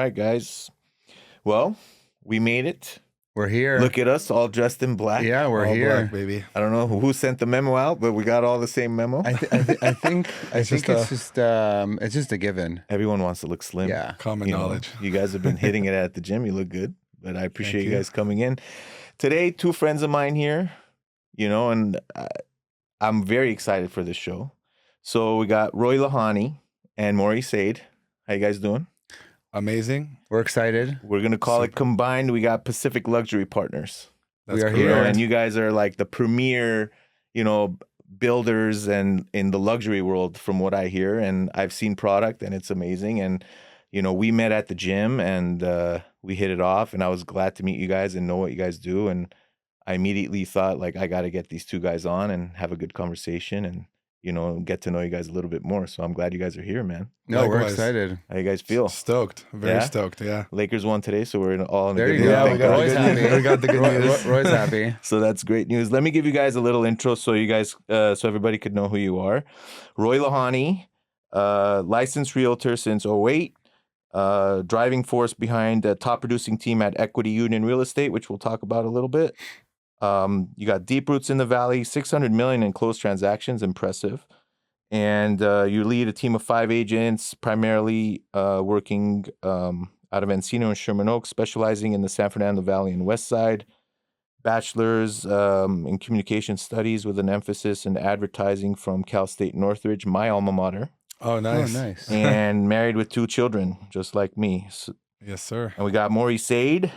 right, guys. Well, we made it. We're here. Look at us, all dressed in black. Yeah, we're All here, black, baby. I don't know who sent the memo out, but we got all the same memo. I think it's just a given. Everyone wants to look slim. Yeah, Common knowledge. You guys have been hitting it at the gym. You look good, but I appreciate you guys coming in. Today, two friends of mine here, and I'm very excited for this show. So we got Lhanie and Morry Sade. How you guys doing? Amazing. we're excited. We're going to call it combined. We got Pacific Luxury Partners. That's We are correct. here. And you guys are like the premier, builders and in the luxury world from what I hear. And I've seen product and it's amazing. And, we met at the gym and we hit it off and I was glad to meet you guys and know what you guys do. And I immediately thought like, I got to get these two guys on and have a good conversation and, get to know you guys a little bit more. So I'm glad you guys are here, man. No, we're Likewise. excited. How you guys feel? Stoked. Very Yeah? stoked. Yeah. Lakers won today, so we're all in the There good you mood. go. Thank God. Roy's happy. We got the good news. Roy's happy. So that's great news. Let me give you guys a little intro so you guys, so everybody could know who you are. Lhanie, licensed realtor since 2008, driving force behind the top producing team at Equity Union Real Estate, which we'll talk about a little bit. You got deep roots in the Valley, 600 million in closed transactions, impressive. And you lead a team of 5 agents, primarily working out of Encino and Sherman Oaks, specializing in the San Fernando Valley and West Side. Bachelor's in communication studies with an emphasis in advertising from Cal State Northridge, my alma mater. Oh, nice. Oh, nice. And married with 2 children, just like me. Yes, sir. And we got Morry Sade,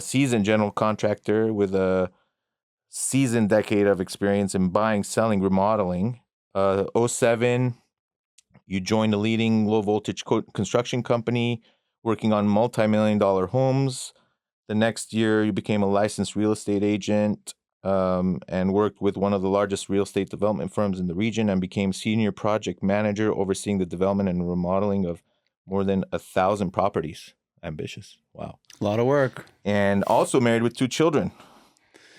seasoned general contractor with a seasoned decade of experience in buying, selling, remodeling. 2007, you joined a leading low voltage construction company working on multi-million-dollar homes. The next year, you became a licensed real estate agent and worked with one of the largest real estate development firms in the region and became senior project manager overseeing the development and remodeling of more than 1,000 properties. Ambitious. Wow. A lot of work. And also married with 2 children.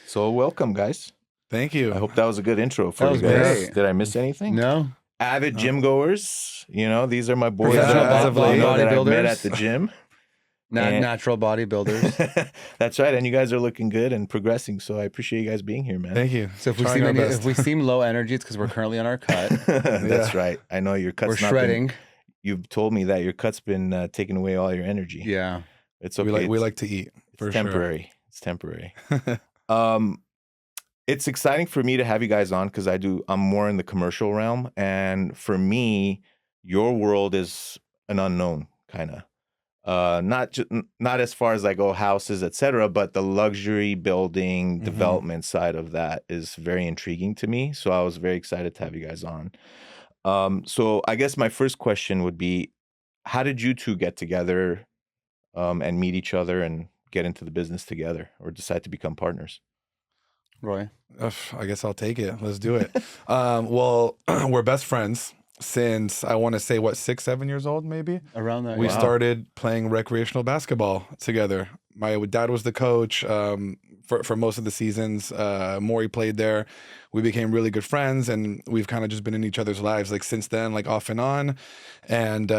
So welcome, guys. Thank you. I hope that was a good intro for That you was guys. great. Did I miss anything? No. Avid gym goers. These are my boys Professional that I've met bodybuilders. at the gym. And- Natural bodybuilders. That's right. And you guys are looking good and progressing. So I appreciate you guys being here, man. Thank you. So Trying our best. if we seem low energy, it's because we're currently on our cut. That's right. I know your cut's We're not shredding. You've told me that your cut's been taking away all your energy. Yeah. It's okay. We like to eat. It's For temporary. It's temporary. It's exciting for me to have you guys on because I'm more in the commercial realm. And for me, your world is an unknown kind of. Not as far as like, houses, etc., but the luxury building development side of that is very intriguing to me. So I was very excited to have you guys on. So I guess my first question would be, how did you two get together and meet each other and get into the business together or decide to become partners? Roy. I guess I'll take it. Let's do it. Well, we're best friends since I want to say 6, 7 years old, maybe. Around that. We Wow. started playing recreational basketball together. My dad was the coach for most of the seasons. Morry played there. We became really good friends, and we've kind of just been in each other's lives since then, off and on. And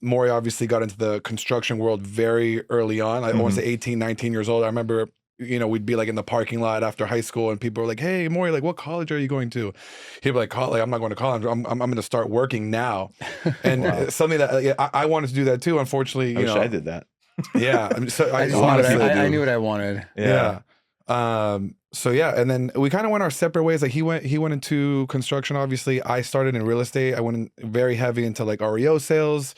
Morry obviously got into the construction world very early on. I want to say 18, 19 years old. I remember, we'd be in the parking lot after high school, and people were like, "Hey, Morry, what college are you going to?" He'd be like, I'm not going to college. I'm going to start working now." And something that I wanted to do that too. Unfortunately, I wish I did that. yeah. So I knew what I wanted. yeah. So yeah, and then we kind of went our separate ways. He went into construction. Obviously, I started in real estate. I went in very heavy into REO sales.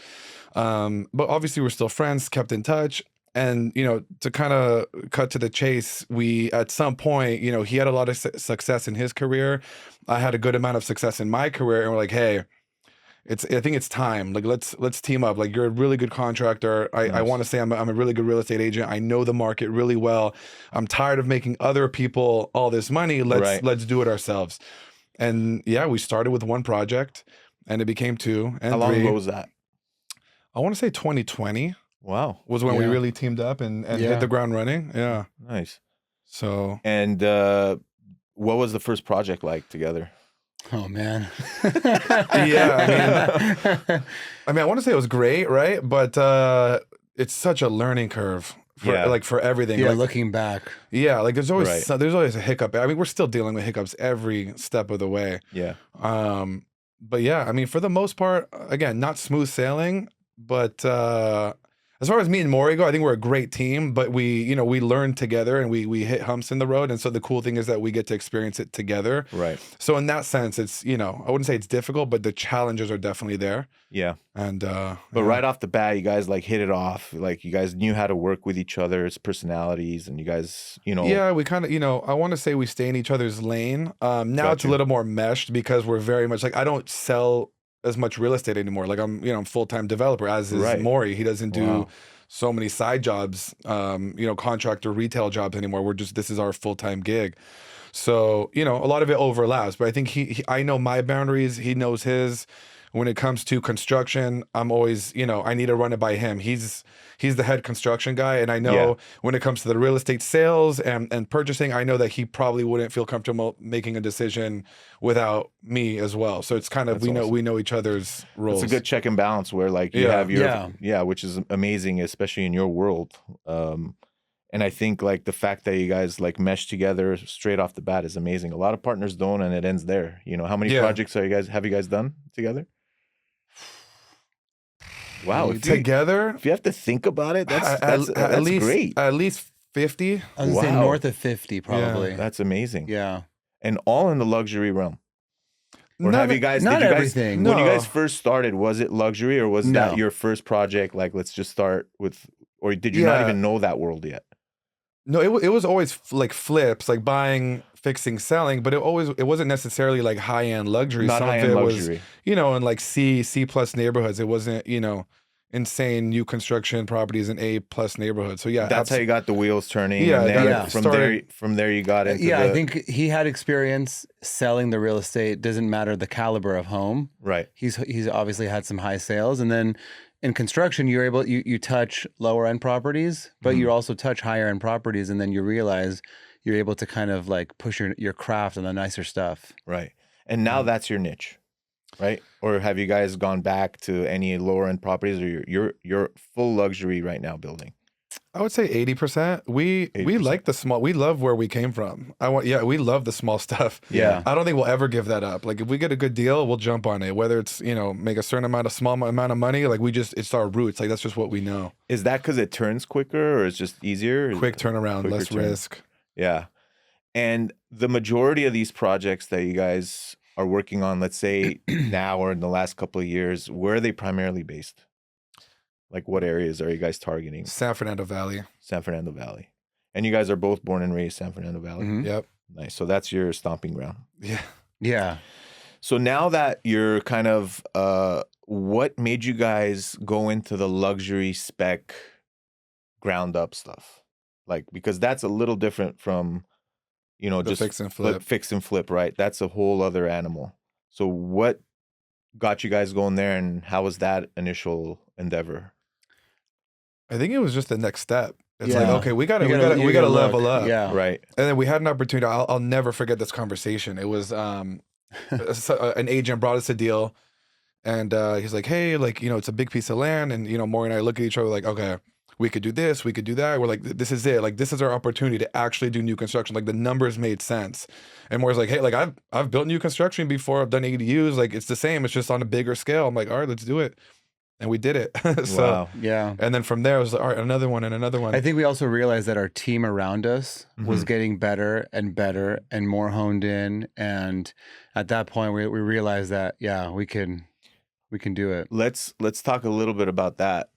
But obviously, we're still friends, kept in touch. And, to kind of cut to the chase, we, at some point, he had a lot of success in his career. I had a good amount of success in my career. And we're like, hey, I think it's time. Let's team up. You're a really good contractor. I want to say I'm a really good real estate agent. I know the market really well. I'm tired of making other people all this money. Let's do it ourselves. And yeah, we started with 1 project and it became 2 and 3. How long ago was that? I want to say 2020. Wow. Was when we Yeah. really teamed up and Yeah. hit the ground running. Yeah. Nice. So And what was the first project like together? Oh man. yeah, I want to say it was great, right? But it's such a learning curve for Yeah. like for everything. Yeah, Like, looking back. yeah, like there's always Right. there's always a hiccup. I mean, we're still dealing with hiccups every step of the way. Yeah. But yeah, I mean, for the most part, again, not smooth sailing, but as far as me and Morry go, I think we're a great team, but we learn together and we hit humps in the road. And so the cool thing is that we get to experience it together. Right. So in that sense, it's, I wouldn't say it's difficult, but the challenges are definitely there. Yeah. And But right off the bat, you guys like hit it off. Like you guys knew how to work with each other's personalities, and you guys, yeah, we kind of, I want to say we stay in each other's lane. Now it's Gotcha. a little more meshed because we're very much like, I don't sell as much real estate anymore. Like I'm full-time developer, as is Right. Morry. He doesn't do Wow. so many side jobs, contractor retail jobs anymore. This is our full-time gig. So, a lot of it overlaps, but I think I know my boundaries. He knows his. When it comes to construction, I'm always, I need to run it by him. He's the head construction guy. And I know when it comes to the real estate sales and purchasing, I know that he probably wouldn't feel comfortable making a decision without me as well. So it's kind of, we know each other's roles. It's a good check and balance where like you have your, which is amazing, especially in your world. And I think like the fact that you guys like mesh together straight off the bat is amazing. A lot of partners don't, and it ends there. How many projects have you guys done together? Wow, together, if you have to think about it, that's great. At least 50. I was gonna say north of 50, probably. That's amazing. Yeah. And all in the luxury realm. Or Not- have you guys? not Did you guys? everything. When you No. guys first started, was it luxury or was No. that your first project? Like, let's just start with, or did you not Yeah. even know that world yet? No, it was always like flips, like buying, fixing, selling, but it wasn't necessarily like high-end luxury. Not Some of high-end it luxury. was, in like C plus neighborhoods. It wasn't, insane new construction properties in A plus neighborhoods. So yeah, That's how you got the wheels turning. Yeah, and then yeah. from there you got into I think he had experience selling the real estate. Doesn't matter the caliber of home. right. He's obviously had some high sales, and then in construction, you're able you touch lower end properties, but you also touch higher end properties, and then you realize you're able to kind of like push your craft on the nicer stuff. Right. And now that's your niche, right? Or have you guys gone back to any lower end properties, or you're full luxury right now building? I would say 80%. We 80%. like the small. We love where we came from. We love the small stuff. Yeah. I don't think we'll ever give that up. Like if we get a good deal, we'll jump on it. Whether it's make a certain small amount of money, like it's our roots. Like that's just what we know. Is that because it turns quicker, or it's just easier? Quick turnaround, Quicker less turn. risk. Yeah. And the majority of these projects that you guys are working on, let's say now or in the last couple of years, where are they primarily based? Like what areas are you guys targeting? San Fernando Valley. San Fernando Valley. And you guys are both born and raised San Fernando Valley. Mhm. Yep. Nice. So that's your stomping ground. Yeah. Yeah. So now that you're kind of, what made you guys go into the luxury spec ground up stuff? Like, because that's a little different from, The just fix and flip. fix and flip, right? That's a whole other animal. So what got you guys going there, and how was that initial endeavor? I think it was just the next step. It's Yeah. like, okay, we gotta You gotta level look. up. Yeah. Right. And then we had an opportunity. I'll never forget this conversation. It was an agent brought us a deal, and he's like, "Hey, like it's a big piece of land," and Morry and I look at each other like, "Okay, we could do this, we could do that." We're like, "This is it. Like, this is our opportunity to actually do new construction." Like the numbers made sense, and Morry's like, "Hey, like I've built new construction before. I've done ADUs. Like it's the same. It's just on a bigger scale." I'm like, "All right, let's do it," and we did it. So. Wow. Yeah. And then from there, it was like, all right, another one and another one. I think we also realized that our team around us was Mhm. getting better and better and more honed in. And at that point, we realized that, yeah, we can do it. Let's talk a little bit about that.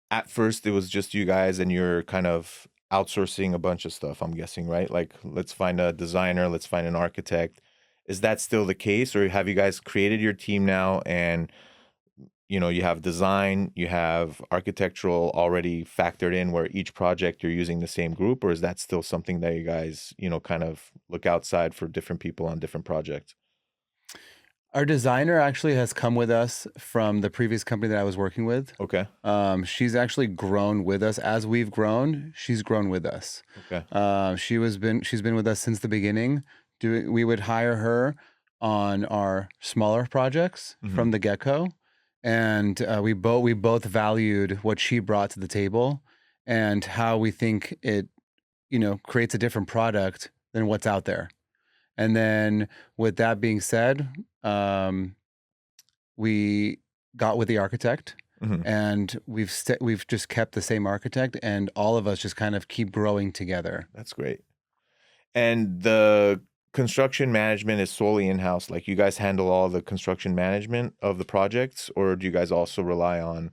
At first, it was just you guys, and you're kind of outsourcing a bunch of stuff, I'm guessing, right? Like, let's find a designer, let's find an architect. Is that still the case, or have you guys created your team now, and you have design, you have architectural already factored in, where each project you're using the same group, or is that still something that you guys, kind of look outside for different people on different projects? Our designer actually has come with us from the previous company that I was working with. Okay. She's actually grown with us as we've grown. She's grown with us. Okay. She's been with us since the beginning. We would hire her on our smaller projects Mhm. from the get-go, and we both valued what she brought to the table and how we think it, creates a different product than what's out there. And then with that being said, we got with the architect, Mhm. and we've just kept the same architect, and all of us just kind of keep growing together. That's great. And the construction management is solely in-house. Like you guys handle all the construction management of the projects, or do you guys also rely on,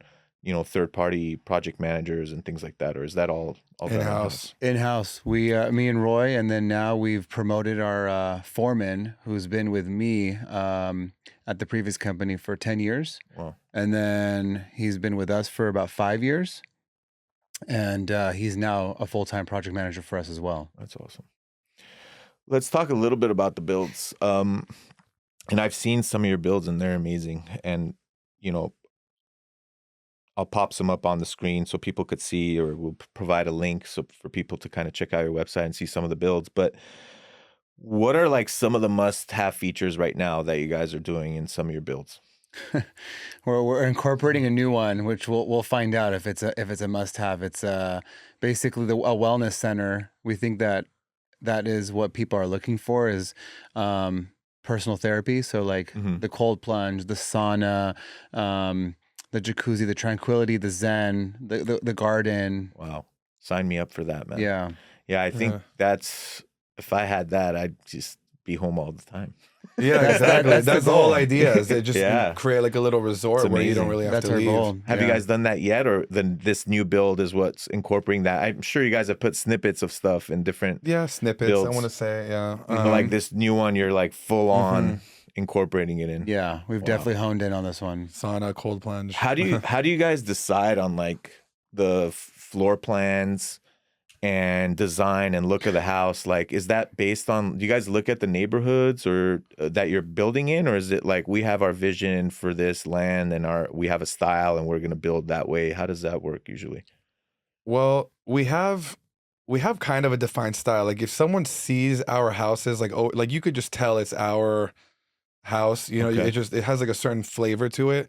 third-party project managers and things like that, or is that all done In-house. In-house, we, me and Roy, and then now we've promoted our foreman, who's been with me at the previous company for 10 years. Wow. And then he's been with us for about 5 years. And he's now a full-time project manager for us as well. That's awesome. Let's talk a little bit about the builds. And I've seen some of your builds and they're amazing. And, I'll pop some up on the screen so people could see, or we'll provide a link so for people to kind of check out your website and see some of the builds. But what are like some of the must-have features right now that you guys are doing in some of your builds? We're incorporating a new one, which we'll find out if it's a must-have. It's basically a wellness center. We think that is what people are looking for, is personal therapy. So like the cold plunge, the sauna, the jacuzzi, the tranquility, the zen, the garden. Wow. Sign me up for that, man. Yeah. Yeah, I think if I had that, I'd just be home all the time. Yeah, exactly. That's the whole idea, is to just create like a little resort where you don't really have to leave. Goal. Have you guys done that yet, or then this new build is what's incorporating that? I'm sure you guys have put snippets of stuff in different snippets. builds. I want to say, like this new one, you're like full on incorporating it in. Yeah, we've definitely honed in on this one. Sauna, cold plunge. How do you guys decide on like the floor plans and design and look of the house? Like, is that based on, do you guys look at the neighborhoods or that you're building in, or is it like we have our vision for this land and we have a style and we're going to build that way? How does that work usually? Well, we have kind of a defined style. Like if someone sees our houses, like you could just tell it's our house. Okay. It has like a certain flavor to it.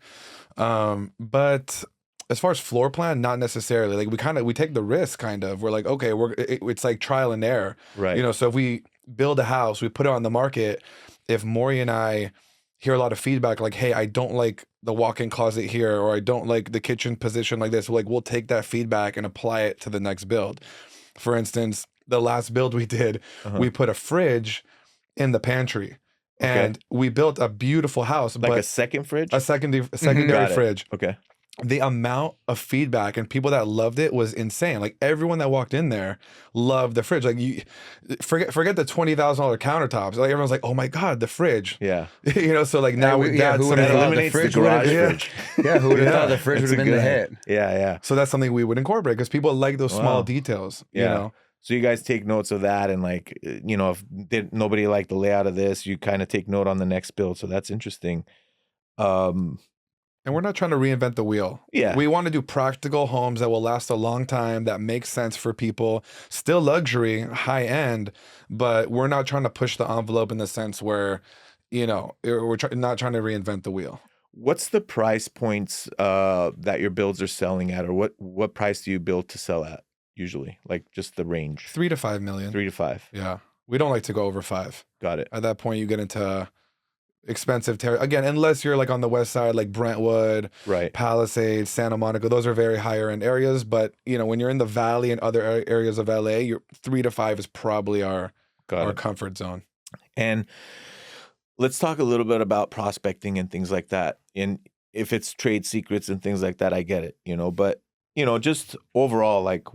But as far as floor plan, not necessarily. Like we take the risk kind of. We're like, okay, it's like trial and error. Right. So if we build a house, we put it on the market, if Morry and I hear a lot of feedback like, hey, I don't like the walk-in closet here, or I don't like the kitchen position like this, we'll take that feedback and apply it to the next build. For instance, the last build we did, we put a fridge in the pantry. And we built a beautiful house. Like a second fridge? A secondary fridge. Okay. The amount of feedback and people that loved it was insane. Like everyone that walked in there loved the fridge. Like you forget the $20,000 countertops. Like everyone's like, oh my God, the fridge. Yeah. So like now that eliminates the garage fridge. Yeah, who would have thought the fridge would have been the hit? Yeah. So that's something we would incorporate because people like those small details. Yeah. So you guys take notes of that, and like, if nobody liked the layout of this, you kind of take note on the next build. So that's interesting. And we're not trying to reinvent the wheel. Yeah. We want to do practical homes that will last a long time, that make sense for people. Still luxury, high end, but we're not trying to push the envelope in the sense where, we're not trying to reinvent the wheel. What's the price points that your builds are selling at, or what price do you build to sell at usually? Like just the range. 3 to 5 million. 3 to 5. Yeah. We don't like to go over 5. Got it. At that point, you get into expensive territory. Again, unless you're like on the west side, like Brentwood, Right. Palisades, Santa Monica, those are very higher end areas. But when you're in the valley and other areas of LA, your 3 to 5 is probably our comfort zone. And let's talk a little bit about prospecting and things like that. And if it's trade secrets and things like that, I get it, but just overall, like,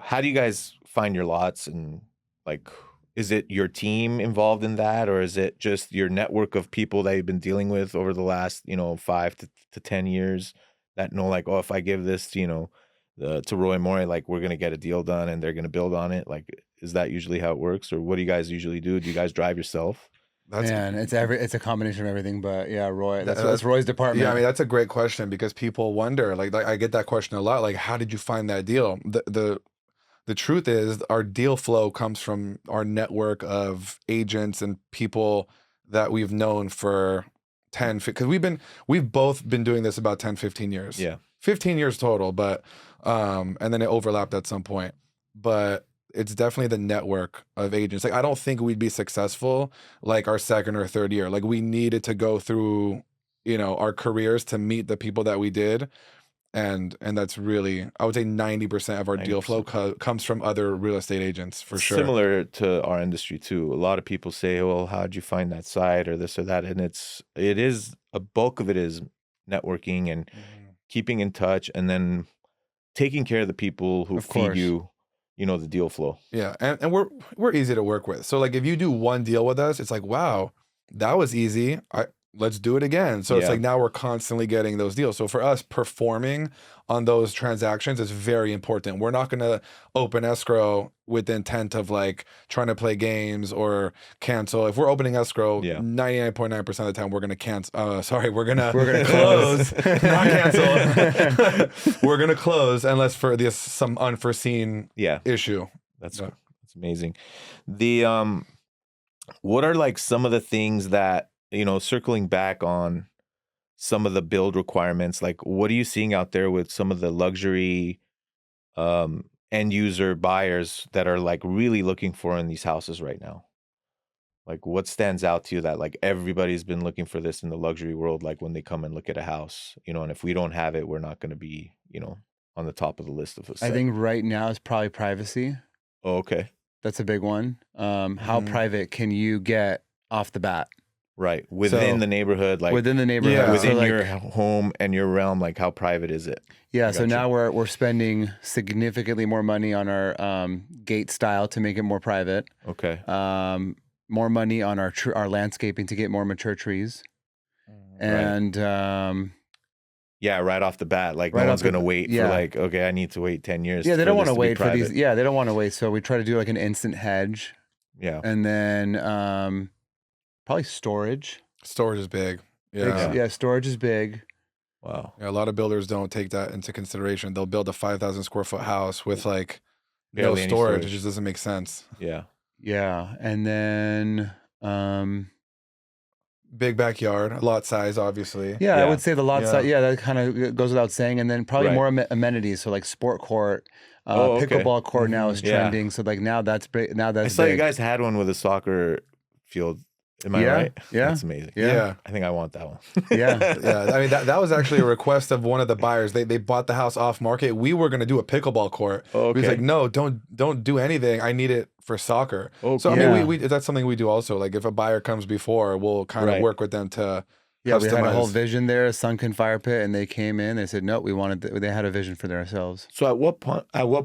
how do you guys find your lots, and like, is it your team involved in that, or is it just your network of people that you've been dealing with over the last, 5 to 10 years that know, like, oh, if I give this to, to Roy and Morry, like, we're going to get a deal done and they're going to build on it? Like, is that usually how it works, or what do you guys usually do? Do you guys drive yourself? It's a combination of everything, but yeah, Roy, that's Roy's department. Yeah, I mean, that's a great question because people wonder, like I get that question a lot, like, how did you find that deal? The truth is our deal flow comes from our network of agents and people that we've known for because we've both been doing this about 10, 15 years. Yeah. 15 years total, but and then it overlapped at some point. But it's definitely the network of agents. Like I don't think we'd be successful like our second or third year. Like we needed to go through, our careers to meet the people that we did. And that's really, I would say 90% of our deal flow comes from other real estate agents for sure. Similar to our industry too. A lot of people say, well, how'd you find that site or this or that? And it is a bulk of it is networking and keeping in touch and then taking care of the people who feed you, the deal flow. Yeah. And we're easy to work with. So like if you do one deal with us, it's like, wow, that was easy. Let's do it again. So it's like now we're constantly getting those deals. So for us, performing on those transactions is very important. We're not going to open escrow with the intent of like trying to play games or cancel. If we're opening escrow, 99.9% of the time we're going to cancel. We're going to close, not cancel. We're going to close unless for some unforeseen issue. That's amazing. What are like some of the things that, circling back on some of the build requirements, like what are you seeing out there with some of the luxury end user buyers that are like really looking for in these houses right now? Like what stands out to you that like everybody's been looking for this in the luxury world, like when they come and look at a house, and if we don't have it, we're not going to be, on the top of the list of a set. I think right now it's probably privacy. Oh, okay. That's a big one. How private can you get off the bat? Right. Within the neighborhood, like within the neighborhood, within your home and your realm, like how private is it? Yeah. So now we're spending significantly more money on our gate style to make it more private. Okay. More money on our landscaping to get more mature trees. And right off the bat, like no one's going to wait for like, okay, I need to wait 10 years. Yeah, they don't want to wait for these. Yeah, they don't want to wait. So we try to do like an instant hedge. Yeah. And then probably storage. Storage is big. Yeah. Storage is big. Wow. Yeah, a lot of builders don't take that into consideration. They'll build a 5,000 square foot house with like no storage. It just doesn't make sense. Yeah. Yeah. And then big backyard, lot size, obviously. Yeah, I would say the lot size. Yeah, that kind of goes without saying. And then probably more amenities. So like sport court, pickleball court now is trending. So like now that's big. Now that's I saw you guys had one with a soccer field. Am I right? Yeah. That's amazing. Yeah. I think I want that one. Yeah. I mean, that was actually a request of one of the buyers. They bought the house off market. We were going to do a pickleball court. Oh, okay. He was like, no, don't do anything. I need it for soccer. Okay. So, I mean, we that's something we do also. Like if a buyer comes before, we'll kind of work with them to we had a whole vision there, a sunken fire pit, and they came in. They said, no, they had a vision for themselves. So at what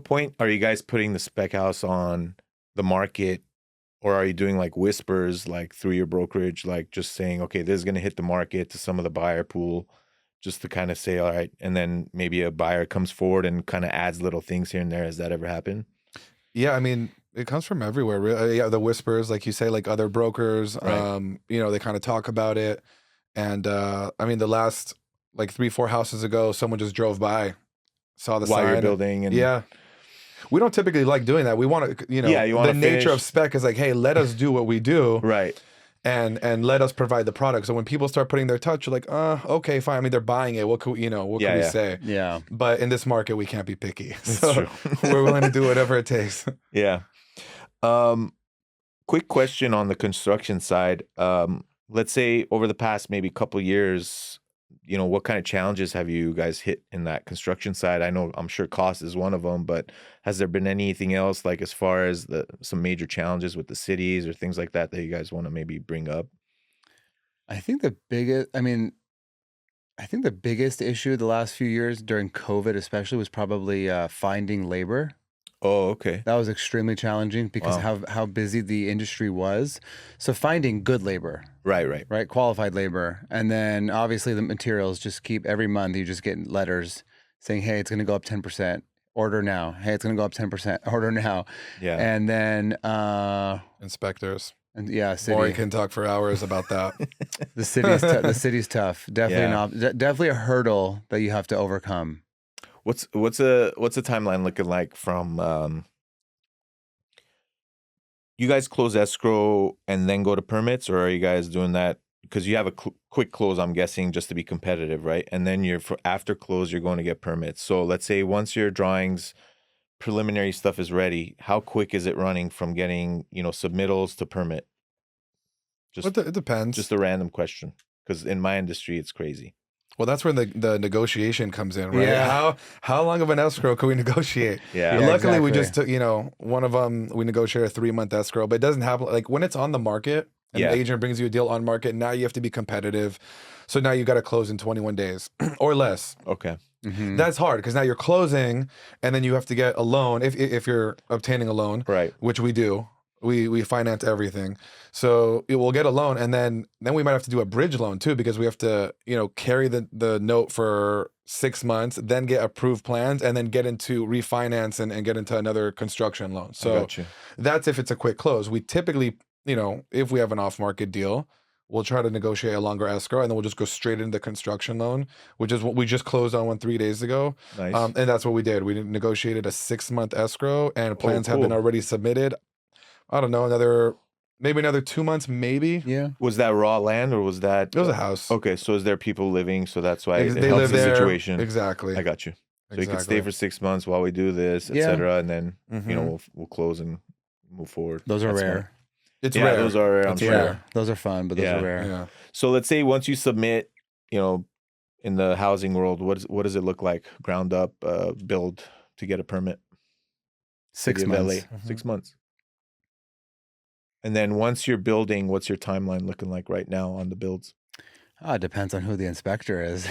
point are you guys putting the spec house on the market? Or are you doing like whispers, like through your brokerage, like just saying, okay, this is going to hit the market to some of the buyer pool, just to kind of say, all right. And then maybe a buyer comes forward and kind of adds little things here and there. Has that ever happened? Yeah. I mean, it comes from everywhere. Yeah. The whispers, like you say, like other brokers, they kind of talk about it. And I mean, the last like 3-4 houses ago, someone just drove by, saw the sign. While you're building. And we don't typically like doing that. We want to, the nature of spec is like, hey, let us do what we do. Right. And let us provide the product. So when people start putting their touch, you're like, okay, fine. I mean, they're buying it. What could we say? Yeah. But in this market, we can't be picky. That's so true. we're willing to do whatever it takes. Yeah. Quick question on the construction side. Let's say over the past maybe couple years, what kind of challenges have you guys hit in that construction side? I'm sure cost is one of them, but has there been anything else, like as far as some major challenges with the cities or things like that you guys want to maybe bring up? I think the biggest issue the last few years during COVID especially was probably finding labor. Oh, okay. That was extremely challenging because how busy the industry was. So finding good labor. Right. Qualified labor. And then obviously the materials just keep every month you just get letters saying, hey, it's going to go up 10%. Order now. Hey, it's going to go up 10%. Order now. Yeah. And then inspectors. And city. Morry can talk for hours about that. The city's tough. Definitely a hurdle that you have to overcome. What's a timeline looking like from you guys close escrow and then go to permits, or are you guys doing that because you have a quick close, I'm guessing, just to be competitive, right? And then after close, you're going to get permits. So let's say once your drawings, preliminary stuff is ready, how quick is it running from getting, submittals to permit? It depends. Just a random question, because in my industry, it's crazy. Well, that's where the negotiation comes in, right? Yeah. How long of an escrow can we negotiate? Yeah. But luckily, we exactly. just took, one of them, we negotiated a 3-month escrow, but it doesn't happen. Like when it's on the market and Yeah. the agent brings you a deal on market, now you have to be competitive. So now you got to close in 21 days or less. Okay. Mhm. That's hard because now you're closing and then you have to get a loan if you're obtaining a loan, Right. which we do. We finance everything. So we'll get a loan and then we might have to do a bridge loan too because we have to, carry the note for 6 months, then get approved plans and then get into refinance and get into another construction loan. I So got you. that's if it's a quick close. We typically, if we have an off-market deal, we'll try to negotiate a longer escrow and then we'll just go straight into the construction loan, which is what we just closed on one 3 days ago. Nice. And that's what we did. We negotiated a 6-month escrow and plans have been cool. already submitted. I don't know, maybe another 2 months, maybe. Yeah. Was that raw land or was that? It was a house. Okay, so is there people living? So that's why it They helps live the there. situation. Exactly. I got you. So you could stay for 6 months while we do this, Yeah. etc., and then Mhm. we'll close and move forward. Those are That's rare. smart. It's Yeah, rare. those are rare. I'm It's sure. rare. Those are fun, but those Yeah. are rare. Yeah. So let's say once you submit, in the housing world, what does it look like? Ground up build to get a permit. 6 City of LA, months. 6 months. And then once you're building, what's your timeline looking like right now on the builds? It depends on who the inspector is.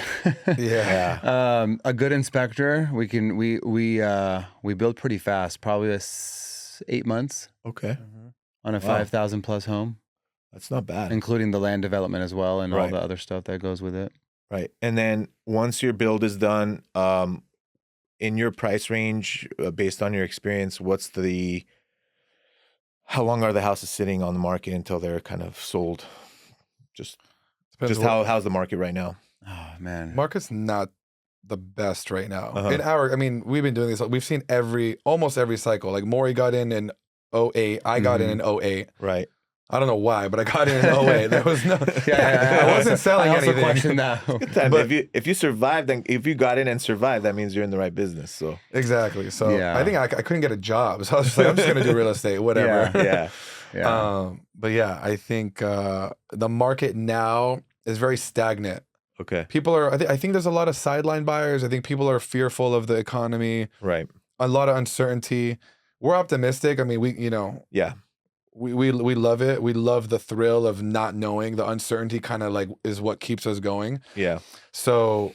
Yeah. A good inspector, we build pretty fast, probably 8 months Okay, on a Wow. 5,000 plus home, that's not bad. including the land development as well and all Right. the other stuff that goes with it. Right. And then once your build is done, in your price range, based on your experience, how long are the houses sitting on the market until they're kind of sold? Just Depends how's the market right now? Oh man. Market's not the best right now. Uh-huh. We've been doing this. We've seen almost every cycle. Like Morry got in 08. I got in 08. Right. I don't know why, but I got in 08. There was no. Yeah. I wasn't selling I also anything. question that. Good time. But- if you survived, then if you got in and survived, that means you're in the right business. So Exactly. So Yeah. I think I couldn't get a job. So I was just like, I'm just going to do real estate, whatever. yeah. Yeah. But yeah, I think the market now is very stagnant. Okay. People are, I think there's a lot of sideline buyers. I think people are fearful of the economy, Right. a lot of uncertainty. We're optimistic. I mean, Yeah. we love it. We love the thrill of not knowing. The uncertainty kind of like is what keeps us going. Yeah. So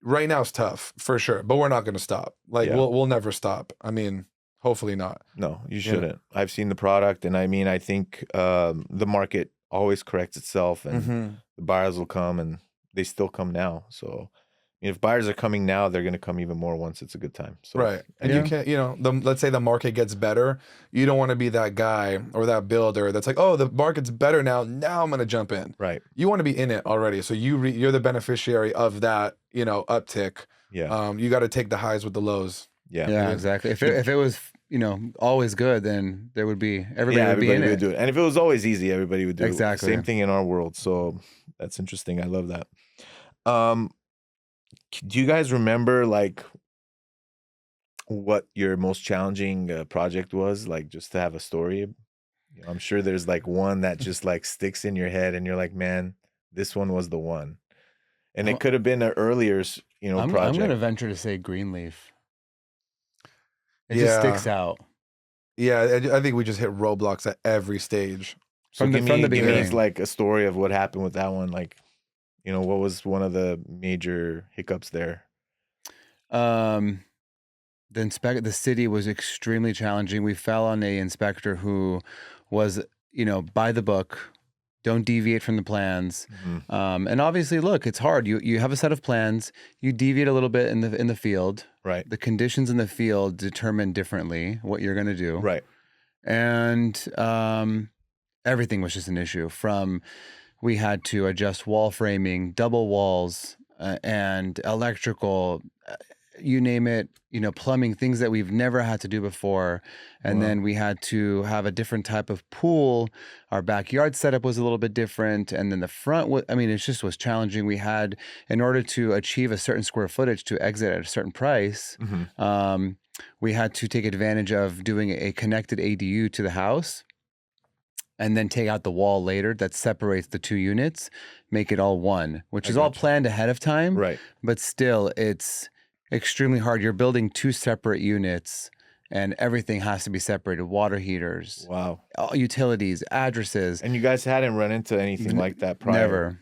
right now it's tough for sure, but we're not going to stop. Like Yeah. we'll never stop. I mean, hopefully not. No, you shouldn't. I've seen the product, and I mean, I think the market always corrects itself, and the buyers will come, and they still come now. So, if buyers are coming now, they're going to come even more once it's a good time. So, Right. And you can't, let's say the market gets better. You don't want to be that guy or that builder that's like, oh, the market's better now. Now I'm going to jump in. Right. You want to be in it already. So you're the beneficiary of that, uptick. Yeah. You got to take the highs with the lows. Yeah. Yeah, exactly. If it was, always good, then there would be everybody would be in would it. do it. And if it was always easy, everybody would do it. Exactly. Same thing in our world. So that's interesting. I love that. Do you guys remember like what your most challenging project was? Like just to have a story. I'm sure there's like one that just like sticks in your head, and you're like, man, this one was the one. And it could have been an earlier, I'm project. going to venture to say Greenleaf. It just Yeah. sticks out. Yeah. I think we just hit roadblocks at every stage. So From the give me beginning. like a story of what happened with that one. Like, what was one of the major hiccups there? The city was extremely challenging. We fell on a inspector who was, by the book, don't deviate from the plans. And obviously, look, it's hard. You have a set of plans. You deviate a little bit in the field. Right. The conditions in the field determine differently what you're going to do. Right. And everything was just an issue. We had to adjust wall framing, double walls, and electrical. you name it, plumbing, things that we've never had to do before. And then we had to have a different type of pool. Our backyard setup was a little bit different. And then the front, it just was challenging. We had, in order to achieve a certain square footage to exit at a certain price, we had to take advantage of doing a connected ADU to the house and then take out the wall later that separates the two units, make it all one, which is all planned ahead of time. Right. But still, it's extremely hard. You're building two separate units and everything has to be separated. Water heaters, Wow. Utilities, addresses. And you guys hadn't run into anything like that prior? Never.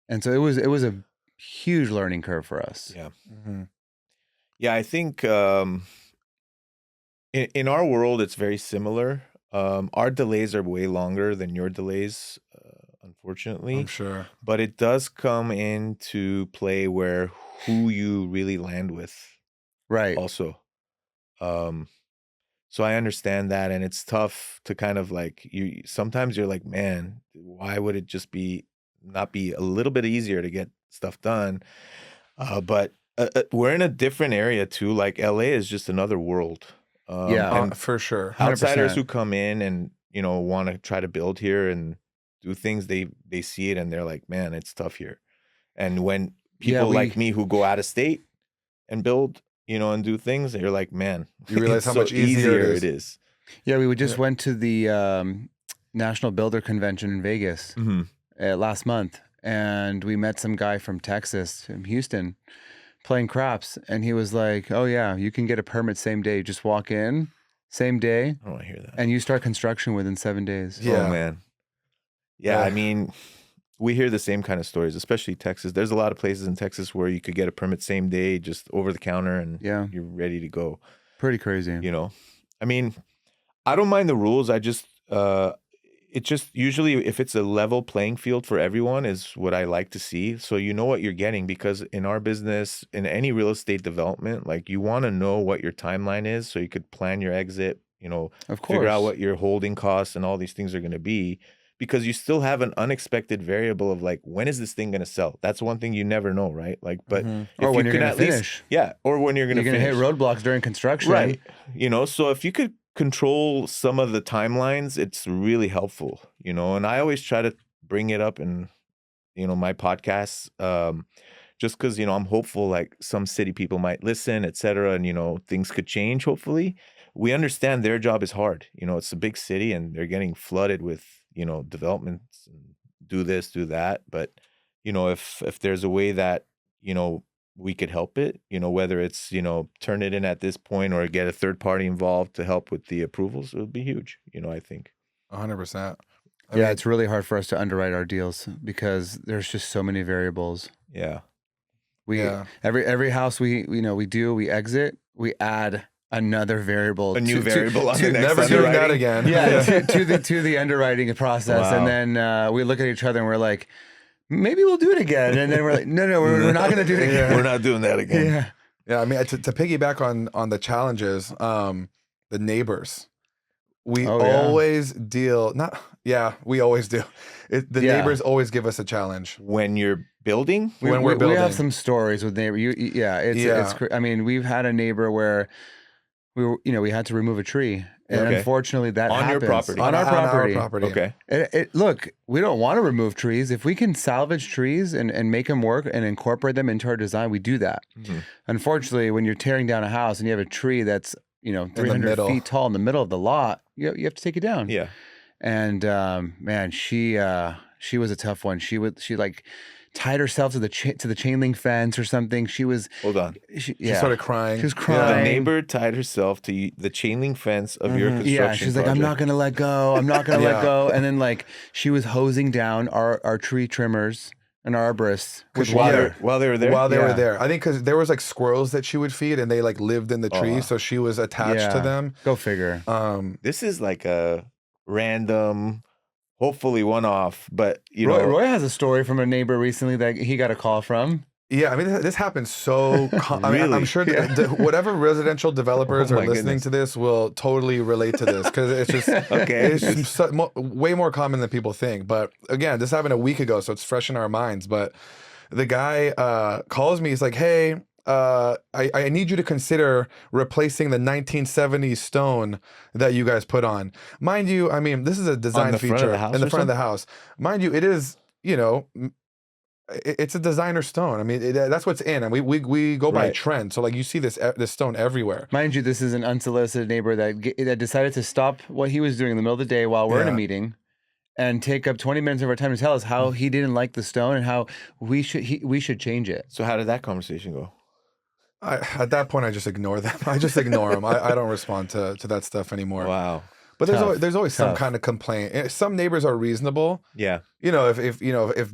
And so it was a huge learning curve for us. Yeah. Yeah, I think in our world, it's very similar. Our delays are way longer than your delays, unfortunately. I'm sure. But it does come into play where who you really land with. Right. Also. So I understand that, and it's tough to kind of like sometimes you're like, man, why would it just not be a little bit easier to get stuff done? But we're in a different area too. Like LA is just another world. And for sure. 100%. Outsiders who come in and want to try to build here and do things, they see it and they're like, man, it's tough here. And when people like me who go out of state and build, and do things, they're like, man, you realize how much easier it is. Yeah, we just went to the National Builder Convention in Vegas last month, and we met some guy from Texas, from Houston, playing craps, and he was like, oh yeah, you can get a permit same day. Just walk in, same day. I don't want to hear that. And you start construction within 7 days. Yeah. Oh, man. Yeah, I mean, we hear the same kind of stories, especially Texas. There's a lot of places in Texas where you could get a permit same day, just over the counter, and you're ready to go. Pretty crazy. I mean, I don't mind the rules. I just, it just usually if it's a level playing field for everyone is what I like to see. So you know what you're getting, because in our business, in any real estate development, like you want to know what your timeline is so you could plan your exit, of course, figure out what your holding costs and all these things are going to be, because you still have an unexpected variable of like, when is this thing going to sell? That's one thing you never know, right? Like, but or when you're going to finish. Or when you're going to finish. You're going to hit roadblocks during construction. Right. So if you could control some of the timelines, it's really helpful, and I always try to bring it up in my podcasts, just because I'm hopeful like some city people might listen, etc., and things could change. Hopefully we understand their job is hard. It's a big city and they're getting flooded with developments and do this, do that, but if there's a way that we could help it, whether it's, turn it in at this point or get a third party involved to help with the approvals, it would be huge, I think. 100%. It's really hard for us to underwrite our deals because there's just so many variables. Yeah. Every house we exit, we add another variable. A new variable on the next never doing that again. to the underwriting process. Wow. And then we look at each other and we're like, maybe we'll do it again. And then we're like, no, we're not going to do it again. We're not doing that again. Yeah. I mean, to piggyback on the challenges, the neighbors, we always deal, we always do. The neighbors always give us a challenge. When you're building? When we're building. We have some stories with neighbors. I mean, we've had a neighbor where we had to remove a tree. And unfortunately, that happens. On our property. Okay. Look, we don't want to remove trees. If we can salvage trees and make them work and incorporate them into our design, we do that. Unfortunately, when you're tearing down a house and you have a tree that's 300 feet tall in the middle of the lot, you have to take it down. Yeah. And man, she was a tough one. She like tied herself to the chain link fence or something. She was. Hold on. She started crying. She was crying. The neighbor tied herself to the chain link fence of your construction Yeah, she's like, I'm not gonna let go. I'm not gonna let go. And then like she was hosing down our tree trimmers and arborists while they were there. While they were there, I think because there was like squirrels that she would feed, and they like lived in the tree, so she was attached to them. Go figure. This is like a random. Hopefully one-off, but Roy has a story from a neighbor recently that he got a call from. Yeah, I mean, this happens so... Really? I'm sure whatever residential developers are listening to this will totally relate to this, because it's just it's just way more common than people think. But again, this happened a week ago, so it's fresh in our minds. But the guy calls me. He's like, hey, I need you to consider replacing the 1970s stone that you guys put on. Mind you, I mean, this is a design the front of feature the house in the or front of the house. Mind you, it is, you know, it's a designer stone. I mean, that's what's in, and we go by Right. trend. So like you see this stone everywhere. Mind you, this is an unsolicited neighbor that decided to stop what he was doing in the middle of the day while we're in a Yeah. meeting and take up 20 minutes of our time to tell us how he didn't like the stone and how we should change it. So how did that conversation go? At that point, I just ignore them. I just ignore them. I don't respond to that stuff anymore. Wow. But Tough. there's always some Tough. kind of complaint. Some neighbors are reasonable. Yeah. You know, if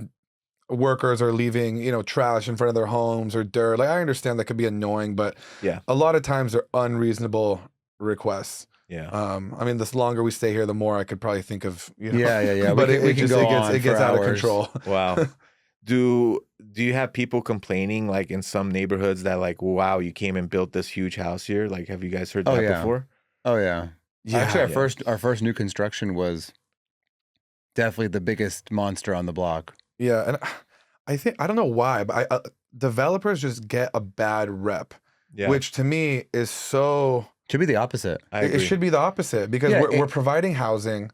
workers are leaving, you know, trash in front of their homes or dirt, like I understand that could be annoying, but Yeah. a lot of times they're unreasonable requests. Yeah. I mean, the longer we stay here, the more I could probably think of, you know. Yeah. But we can go on it gets for out of hours. control. Wow. Do you have people complaining like in some neighborhoods that like, wow, you came and built this huge house here? Like, have you guys heard Oh, that yeah. before? Oh yeah. Yeah. Actually, Yeah. our first new construction was definitely the biggest monster on the block. Yeah, and I don't know why, but developers just get a bad rep, Yeah. which to me is so. Should be the opposite. I It agree. should be the opposite because Yeah, we're providing housing.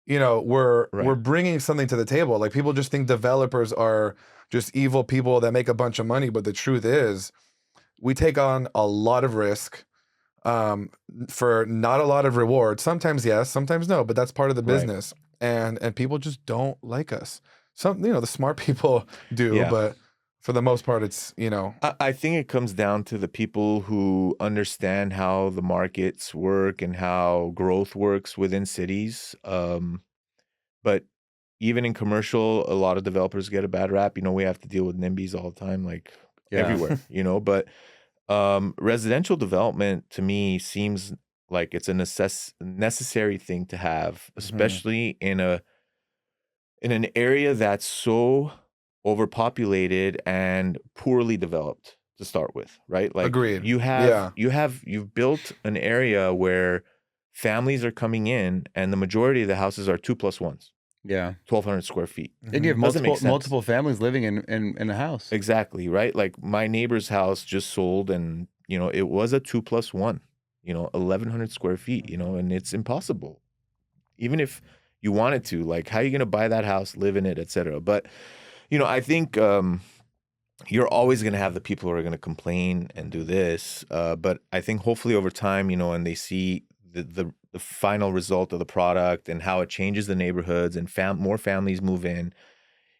You know, we're Right. bringing something to the table. Like people just think developers are just evil people that make a bunch of money, but the truth is, we take on a lot of risk for not a lot of reward. Sometimes yes, sometimes no, but that's part of the Right. business. And people just don't like us. Some, you know, the smart people do, Yeah. but for the most part, it's, you know, I think it comes down to the people who understand how the markets work and how growth works within cities. But even in commercial, a lot of developers get a bad rap. You know, we have to deal with NIMBYs all the time, like Yeah. everywhere, you know. But residential development to me seems like it's a necessary thing to have, especially in an area that's so overpopulated and poorly developed to start with, right? Like Agreed. you've built an area where families are coming in and the majority of the houses are 2+1s, Yeah. 1,200 square feet. And you have Doesn't make sense. multiple families living in a house. Exactly, right? Like my neighbor's house just sold and, you know, it was a 2+1, you know, 1,100 square feet, you know, and it's impossible. Even if you wanted to, like, how are you going to buy that house, live in it, etc.? But, you know, I think you're always going to have the people who are going to complain and do this. But I think hopefully over time, you know, and they see the final result of the product and how it changes the neighborhoods and more families move in.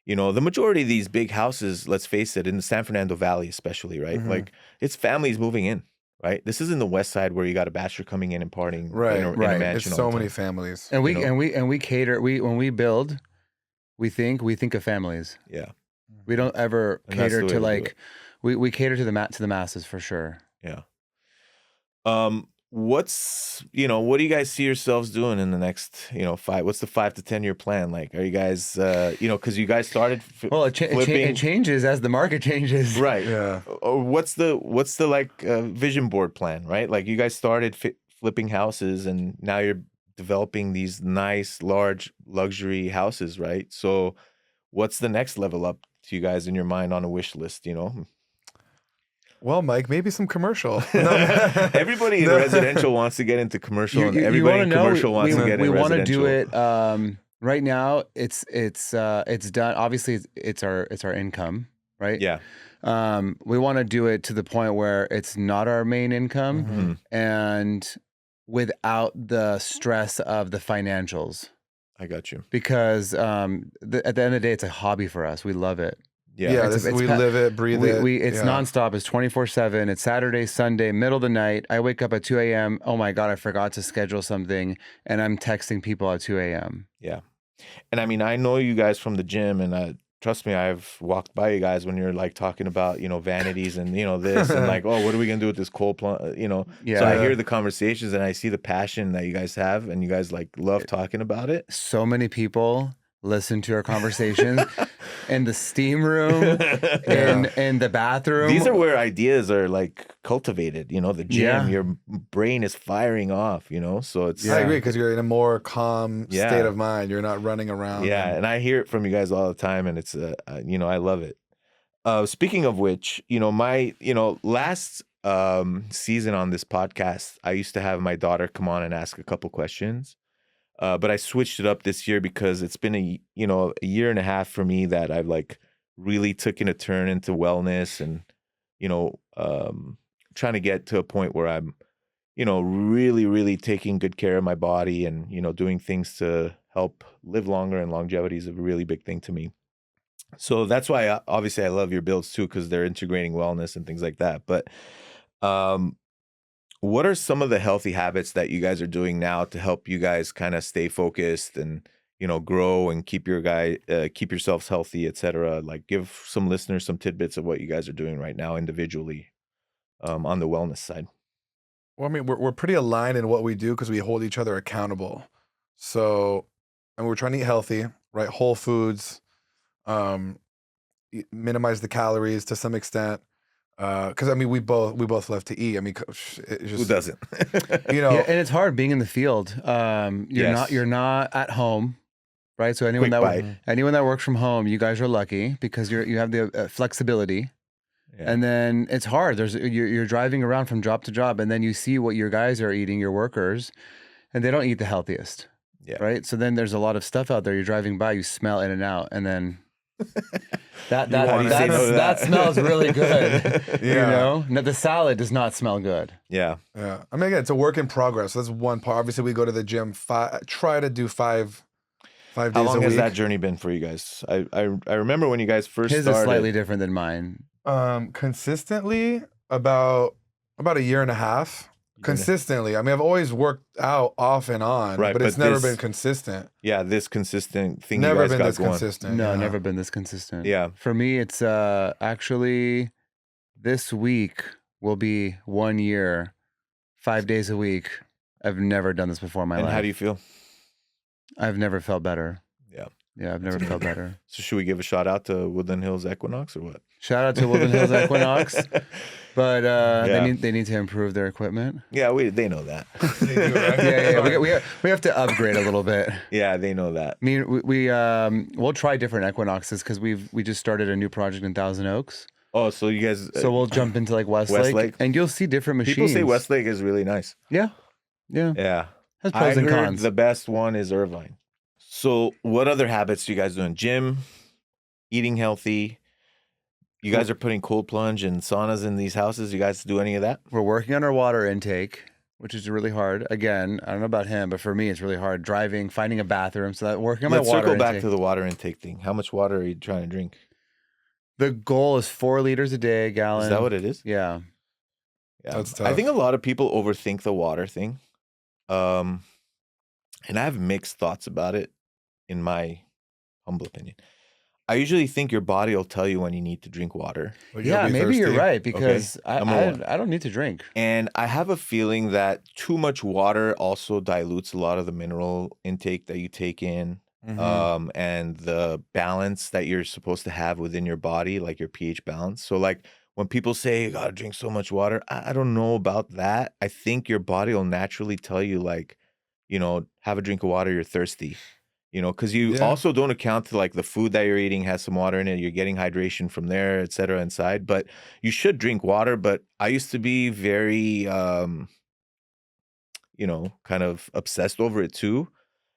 You know, the majority of these big houses, let's face it, in the San Fernando Valley especially, right? Mhm. Like it's families moving in, right? This isn't the West Side where you got a bachelor coming in and partying Right, in a right. mansion it's all so the many time. families. And we You know? and we cater. When we build, we think of families. Yeah. We don't ever And that's cater the way to to do like we cater to the masses for sure. Yeah. What's, you know, what do you guys see yourselves doing in the next, you know, what's the 5 to 10 year plan? Like, are you guys, you know, because you guys started Well, it flipping, changes as the market changes. right? Yeah. Or what's the like vision board plan, right? Like you guys started flipping houses and now you're developing these nice, large luxury houses, right? So what's the next level up to you guys in your mind on a wish list, you know? Well, Mike, maybe some commercial. Everybody in No. residential wants to get into commercial, and You everybody wanna in know, commercial wants to get we in want to residential. do it right now. It's done. Obviously, it's our income, right? Yeah. We want to do it to the point where it's not our main income Mhm. and without the stress of the financials. I got you. Because at the end of the day, it's a hobby for us. We love it. Yeah. It's we pa- live it, breathe it. It's yeah. nonstop. It's 24/7. It's Saturday, Sunday, middle of the night. I wake up at 2 a.m. Oh my God, I forgot to schedule something. And I'm texting people at 2 a.m. Yeah. And I mean, I know you guys from the gym, and trust me, I've walked by you guys when you're like talking about, you know, vanities and, you know, this and like, oh, what are we going to do with this coal plant? You know, so I Yeah. hear the conversations and I see the passion that you guys have and you guys like love talking about it. So many people listen to our conversations in the steam room, in the bathroom. These are where ideas are like cultivated, you know, the gym, Yeah. your brain is firing off, you know, so it's, I agree because you're in a more calm Yeah. state of mind. You're not running around. yeah. And I hear it from you guys all the time and it's, you know, I love it. Speaking of which, last season on this podcast, I used to have my daughter come on and ask a couple questions. But I switched it up this year because it's been a year and a half for me that I've like really taken a turn into wellness and, trying to get to a point where I'm, really, really taking good care of my body and, doing things to help live longer, and longevity is a really big thing to me. So that's why obviously I love your builds too, because they're integrating wellness and things like that. But what are some of the healthy habits that you guys are doing now to help you guys kind of stay focused and grow and keep yourselves healthy, etc.? Like, give some listeners some tidbits of what you guys are doing right now individually on the wellness side. Well, I mean, we're pretty aligned in what we do because we hold each other accountable. So, and we're trying to eat healthy, right? Whole foods, minimize the calories to some extent. Because I mean, we both love to eat. I mean, it's just, Who doesn't? Yeah, and it's hard being in the field. Yes. You're not at home, right? So anyone that works from home, you guys are lucky because you have the flexibility. Yeah. And then it's hard. You're driving around from job to job, and then you see what your guys are eating, your workers, and they don't eat the healthiest. Yeah. Right. So then there's a lot of stuff out there. You're driving by, you smell in and out, and then that smells really good. Yeah. No, the salad does not smell good. Yeah. Yeah. I mean, again, it's a work in progress. That's one part. Obviously, we go to the gym. Try to do five days a week. How long has that journey been for you guys? I remember when you guys first His started. is slightly different than mine. Consistently about a year and a half. Consistently. I mean, I've always worked out off and on, Right, but it's but never this- been consistent. Yeah, this consistent thing Never you guys been got this going. consistent. No, yeah. never been this consistent. Yeah. For me, it's actually this week will be 1 year, 5 days a week. I've never done this before in my And life. how do you feel? I've never felt better. Yeah. Yeah, I've never felt better. So should we give a shout out to Woodland Hills Equinox or what? Shout out to Woodland Hills Equinox, but Yeah. they need to improve their equipment. Yeah, they know that. They do, right? Yeah. We have to upgrade a little bit. Yeah, they know that. I mean, we'll try different Equinoxes because we just started a new project in Thousand Oaks. Oh, so you guys. So we'll jump into like Westlake, and you'll see different machines. People say Westlake is really nice. Yeah. Yeah. Has I pros and heard cons. the best one is Irvine. So what other habits do you guys doing? Gym, eating healthy. You guys are putting cold plunge and saunas in these houses. You guys do any of that? We're working on our water intake, which is really hard. Again, I don't know about him, but for me, it's really hard driving, finding a bathroom. So that working on Let's my water circle back intake. to the water intake thing. How much water are you trying to drink? The goal is 4 liters a day, a gallon. Is that what it is? Yeah. Yeah. That's I tough. think a lot of people overthink the water thing. And I have mixed thoughts about it, in my humble opinion. I usually think your body will tell you when you need to drink water. Like, you'll Yeah, be maybe you're thirsty. right because Number one. I don't need to drink. And I have a feeling that too much water also dilutes a lot of the mineral intake that you take in. Mhm. And the balance that you're supposed to have within your body, like your pH balance. So like when people say you gotta drink so much water, I don't know about that. I think your body will naturally tell you like, have a drink of water, you're thirsty. Because you Yeah. also don't account to like the food that you're eating has some water in it. You're getting hydration from there, et cetera, inside. But you should drink water. But I used to be very, kind of obsessed over it too.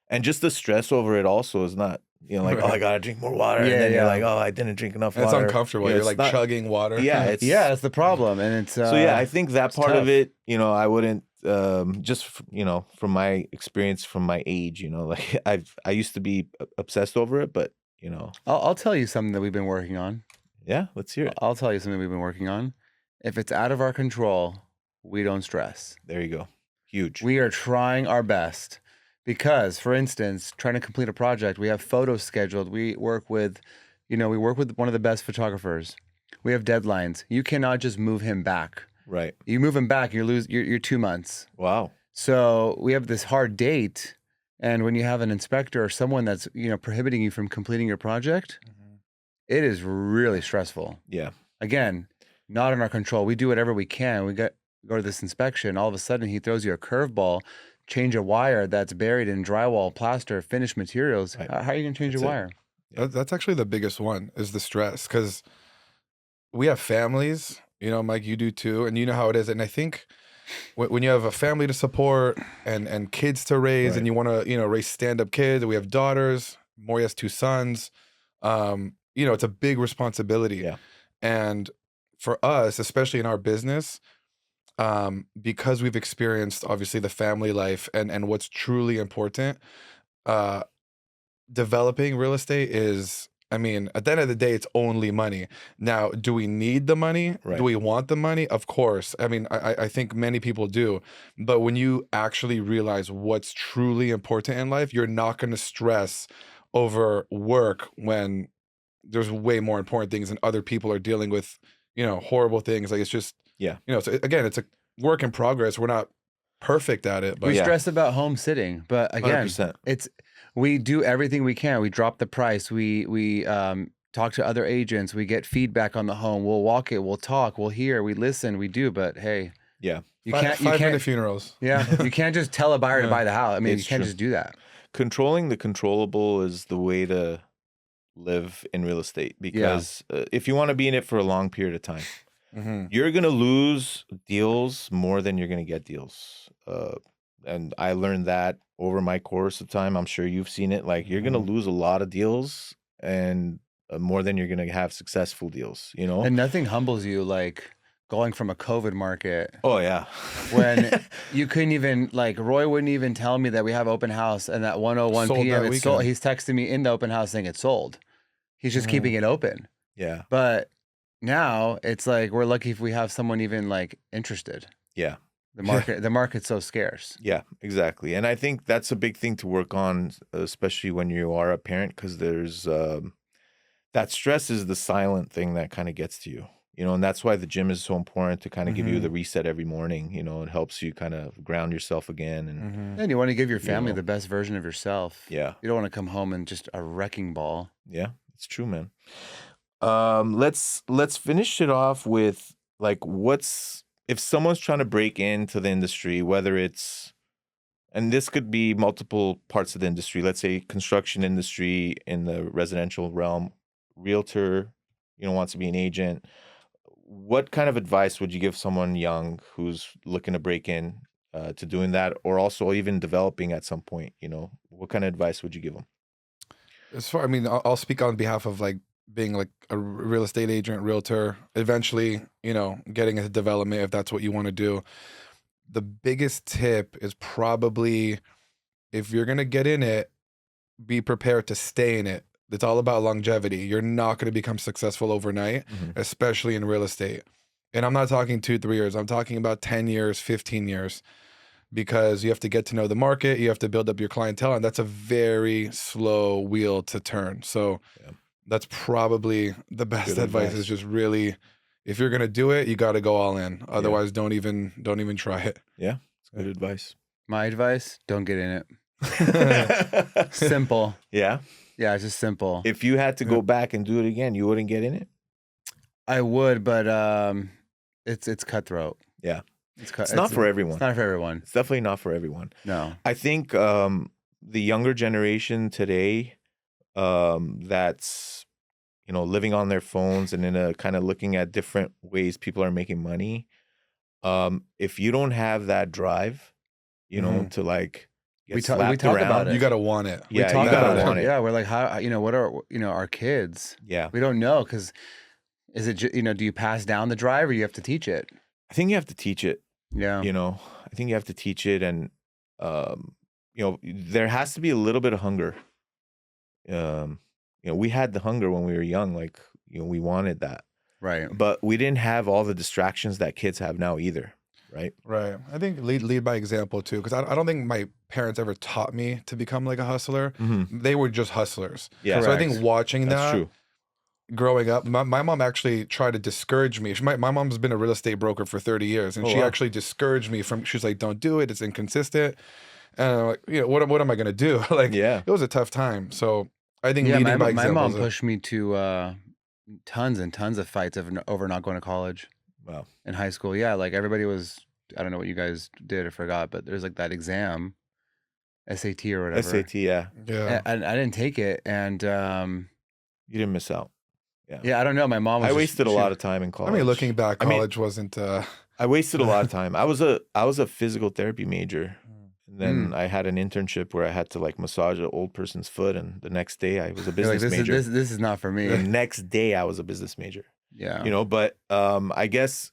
And just the stress over it also is not, like, oh, I gotta drink more water. And Yeah, then you're yeah. like, oh, I didn't drink enough And it's water. uncomfortable. Yeah, You're it's like not- chugging water. Yeah, it's Yeah, that's the problem, and it's so yeah, I think that it's part of tough. it, I wouldn't just from my experience, from my age, like I used to be obsessed over it, but I'll tell you something that we've been working on. yeah, let's hear it. I'll tell you something we've been working on. If it's out of our control, we don't stress. There you go. Huge. We are trying our best because, for instance, trying to complete a project, we have photos scheduled. We work with one of the best photographers. We have deadlines. You cannot just move him back. Right. You move him back, you're 2 months. Wow. So we have this hard date, and when you have an inspector or someone that's prohibiting you from completing your project, it is really stressful. Yeah. Again, not in our control. We do whatever we can. We go to this inspection. All of a sudden, he throws you a curveball, change a wire that's buried in drywall, plaster, finished materials. Right. How are you going to change That's a it. wire? That's actually the biggest one is the stress because we have families, Mike, you do too, and you know how it is. And I think when you have a family to support and kids to raise, Right. and you want to, raise stand-up kids, we have daughters. Morry has 2 sons. It's a big responsibility. Yeah. And for us, especially in our business, because we've experienced obviously the family life and what's truly important, developing real estate is, I mean, at the end of the day, it's only money. Now, do we need the money? Right. Do we want the money? Of course. I mean, I think many people do. But when you actually realize what's truly important in life, you're not going to stress over work when there's way more important things and other people are dealing with, horrible things. Like, it's just, Yeah. so again, it's a work in progress. We're not perfect at it, but We stress about home sitting, but again, 100%. we do everything we can. We drop the price. We talk to other agents. We get feedback on the home. We'll walk it. We'll talk. We'll hear. We listen. We do. But hey, Yeah. you can't. You 5-minute can't. funerals. Yeah, you can't just tell a buyer to Yeah. buy the house. I mean, It's you can't true. just do that. Controlling the controllable is the way to live in real estate, because if you want to be in it for a long period of time, Mm-hmm. you're going to lose deals more than you're going to get deals. And I learned that over my course of time. I'm sure you've seen it. Like, you're going to lose a lot of deals and more than you're going to have successful deals, And nothing humbles you like going from a COVID market Oh, yeah. when you couldn't even, like, Roy wouldn't even tell me that we have open house, and at 1:01 Sold p.m. that it's sold. weekend. He's texting me in the open house saying it's sold. He's just keeping it open. Yeah. But now it's like we're lucky if we have someone even like interested. Yeah. The market's so scarce. Yeah, exactly. And I think that's a big thing to work on, especially when you are a parent, because there's that stress is the silent thing that kind of gets to you, and that's why the gym is so important, to kind of give you the reset every morning. It helps you kind of ground yourself again. And And you want to give your family know. the best version of yourself. yeah, You don't want to come home and just a wrecking ball. yeah, it's true, man. Let's finish it off with, like, if someone's trying to break into the industry, whether it's, and this could be multiple parts of the industry, let's say construction industry, in the residential realm, realtor, wants to be an agent. What kind of advice would you give someone young who's looking to break in to doing that, or also even developing at some point? What kind of advice would you give them? I mean, I'll speak on behalf of like being like a real estate agent, realtor, eventually, getting into development if that's what you want to do. The biggest tip is probably, if you're going to get in it, be prepared to stay in it. It's all about longevity. You're not going to become successful overnight, especially in real estate. And I'm not talking 2-3 years. I'm talking about 10 years, 15 years, because you have to get to know the market. You have to build up your clientele, and that's a very slow wheel to turn. So that's probably the best Good advice, advice. is just really, if you're going to do it, you got to go all in. Otherwise, don't even try it. Yeah, it's good advice. My advice, don't get in it. Simple. Yeah. Yeah, it's just simple. If you had to go back and do it again, you wouldn't get in it? I would, but it's cutthroat. Yeah. It's not for everyone. It's not for everyone. It's definitely not for everyone. No. I think the younger generation today, that's, living on their phones and in a kind of looking at different ways people are making money. If you don't have that drive, to like get We talk slapped about around, it. You got to want it. Yeah, We talk you gotta about want it. it. Yeah, we're like, how, what are, our kids? Yeah. We don't know, because is it, do you pass down the drive or you have to teach it? I think you have to teach it. Yeah. I think you have to teach it, and there has to be a little bit of hunger. We had the hunger when we were young, like, we wanted that, Right. but we didn't have all the distractions that kids have now either, right? Right. I think lead by example too, because I don't think my parents ever taught me to become like a hustler. They were just hustlers. Yeah. So I think watching That's that, true. growing up, my mom actually tried to discourage me. My mom's been a real estate broker for 30 years, and Oh, she wow. actually discouraged me she's like, don't do it. It's inconsistent. And I'm like, what am I going to do? Like, Yeah. it was a tough time. So I think Yeah, leading by my example. mom pushed me to tons and tons of fights over not going to college Wow. in high school. Yeah, like everybody was, I don't know what you guys did, I forgot, but there's like that exam, SAT or whatever. SAT, yeah. Yeah. And I didn't take it, and You didn't miss out. Yeah, I don't know. My mom was I wasted a lot of time in I college. mean, looking back, I mean, college wasn't. I wasted a lot of time. I was a physical therapy major. And then I had an internship where I had to like massage an old person's foot, and the next day I was a You're like, business major. this is not for me. The next day I was a business major. Yeah. You know, but I guess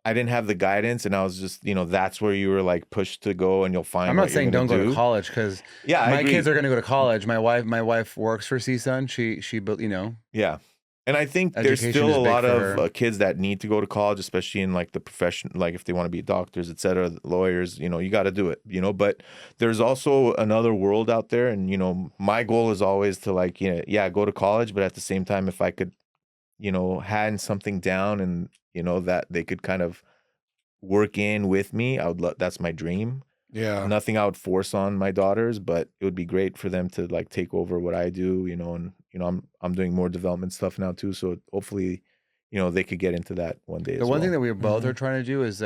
I didn't have the guidance, and I was just, you know, that's where you were like pushed to go, and you'll find. I'm not saying don't go to college, because my kids are going to go to college. My wife works for CSUN. She built, you know. Yeah. And I think there's Education still is a big lot for of kids that need to go to college, especially in like the profession, like if they want to be doctors, et cetera, lawyers, you know, you got to do it, you know, but there's also another world out there. And, you know, my goal is always to like, you know, yeah, go to college, but at the same time, if I could, you know, hand something down and, you know, that they could kind of work in with me, I would that's my dream. Yeah. Nothing I would force on my daughters, but it would be great for them to like take over what I do, you know, and you know, I'm doing more development stuff now too, so hopefully, you know, they could get into that one day. The one thing that we Mm-hmm. both are trying to do is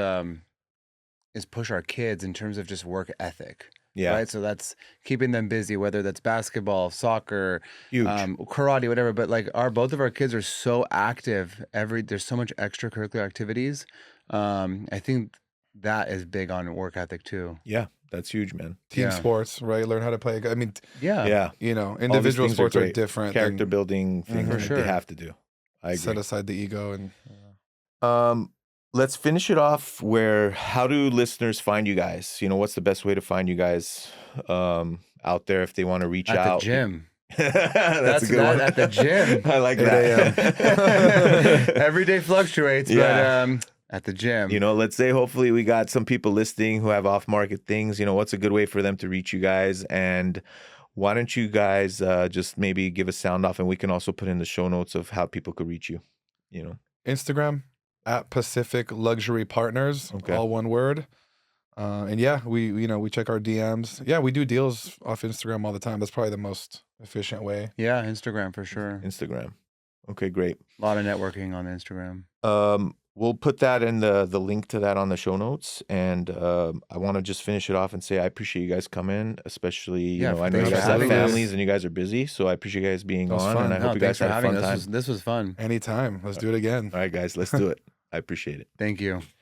push our kids in terms of just work ethic. Yeah. Right. So that's keeping them busy, whether that's basketball, soccer, Huge. karate, whatever. But like both of our kids are so active. There's so much extracurricular activities. I think that is big on work ethic too. Yeah, that's huge, man. Team sports, right? Learn how to play. I mean, Yeah. you know, individual things sports are are great. different. Character than building things For that sure. they have to do. I agree. set aside the ego and. Let's finish it off where, how do listeners find you guys? You know, what's the best way to find you guys out there if they want to reach At out? the gym. That's a good one. At the gym. I like 8 that. Every day fluctuates, Yeah. but at the gym. You know, let's say hopefully we got some people listening who have off-market things. You know, what's a good way for them to reach you guys? And why don't you guys just maybe give a sound off, and we can also put in the show notes of how people could reach you, you know? Instagram at Pacific Luxury Partners, Okay. all one word. And yeah, we check our DMs. Yeah, we do deals off Instagram all the time. That's probably the most efficient way. Yeah, Instagram for sure. Instagram. Okay, great. A lot of networking on Instagram. We'll put that in the link to that on the show notes. And I want to just finish it off and say I appreciate you guys coming, especially, you know, I know thanks you for guys have having us. families and you guys are busy. So I appreciate you guys being That was on. fun. And I No, hope you guys Thanks for had a having fun us. time. This was fun. Anytime. Let's do it again. All right, guys, let's do it. I appreciate it. Thank you.